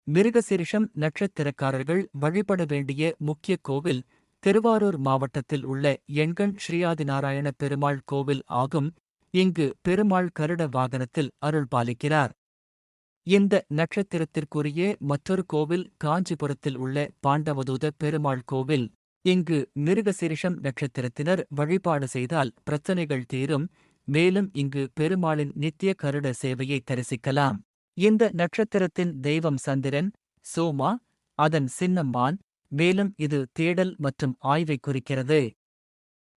மிருகசீரிஷம் நட்சத்திரக்காரர்கள் வழிபட வேண்டிய முக்கிய கோவில் திருவாரூர் மாவட்டத்தில் உள்ள எண்கண் ஸ்ரீயாதிநாராயண பெருமாள் கோவில் ஆகும். இங்கு பெருமாள் கருட வாகனத்தில் அருள்பாலிக்கிறார். இந்த நட்சத்திரத்திற்குரிய மற்றொரு கோவில் காஞ்சிபுரத்தில் உள்ள பாண்டவதூத பெருமாள் கோவில். இங்கு மிருகசீரிஷம் நட்சத்திரத்தினர் வழிபாடு செய்தால் பிரச்சனைகள் தீரும். மேலும் இங்கு பெருமாளின் நித்திய கருட சேவையை தரிசிக்கலாம். இந்த நட்சத்திரத்தின் தெய்வம் சந்திரன், சோமா, அதன் சின்னம் மான். மேலும் இது தேடல் மற்றும் ஆய்வை குறிக்கிறது.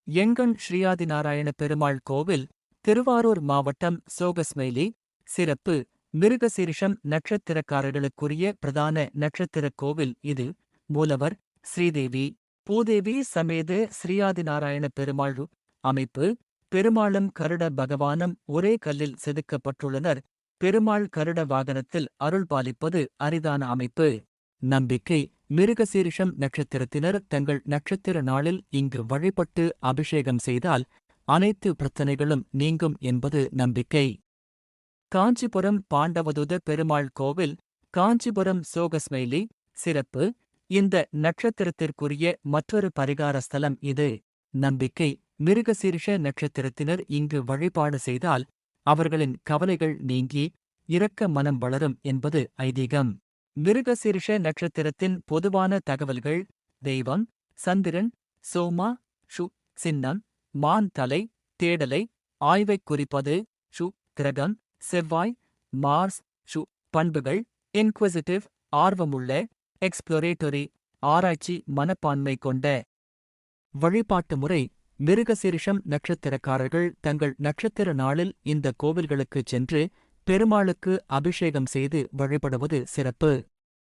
எண்கண் ஸ்ரீயாதிநாராயண பெருமாள் கோவில் திருவாரூர் மாவட்டம் சோகஸ்மைலி. சிறப்பு: மிருகசீரிஷம் நட்சத்திரக்காரர்களுக்குரிய பிரதான நட்சத்திரக் கோவில் இது. மூலவர் ஸ்ரீதேவி பூதேவி சமேத ஸ்ரீயாதிநாராயண பெருமாள். அமைப்பு: பெருமாளும் கருட பகவானும் ஒரே கல்லில் செதுக்கப்பட்டுள்ளனர். பெருமாள் கருட வாகனத்தில் அருள்பாலிப்பது அரிதான அமைப்பு. நம்பிக்கை: மிருகசீரிஷம் நட்சத்திரத்தினர் தங்கள் நட்சத்திர நாளில் இங்கு வழிபட்டு அபிஷேகம் செய்தால் அனைத்து பிரச்சனைகளும் நீங்கும் என்பது நம்பிக்கை. காஞ்சிபுரம் பாண்டவதூத பெருமாள் கோவில் காஞ்சிபுரம் சோகஸ்மைலி. சிறப்பு: இந்த நட்சத்திரத்திற்குரிய மற்றொரு பரிகார ஸ்தலம் இது. நம்பிக்கை: மிருகசீரிஷ நட்சத்திரத்தினர் இங்கு வழிபாடு செய்தால் அவர்களின் கவலைகள் நீங்கி இரக்க மனம் வளரும் என்பது ஐதீகம். மிருகசீரிஷ நட்சத்திரத்தின் பொதுவான தகவல்கள்: தெய்வம் சந்திரன், சோமா, ஷு சின்னம், மான் தலை, தேடலை, ஆய்வைக் குறிப்பது, ஷு கிரகம், செவ்வாய், மார்ஸ், ஷு பண்புகள்: இன்க்விசிட்டிவ், ஆர்வமுள்ள, எக்ஸ்ப்ளோரேட்டரி, ஆராய்ச்சி மனப்பான்மை கொண்ட. வழிபாட்டு முறை: மிருகசீரிஷம் நட்சத்திரக்காரர்கள் தங்கள் நட்சத்திர நாளில் இந்த கோவில்களுக்குச் சென்று பெருமாளுக்கு அபிஷேகம் செய்து வழிபடுவது சிறப்பு.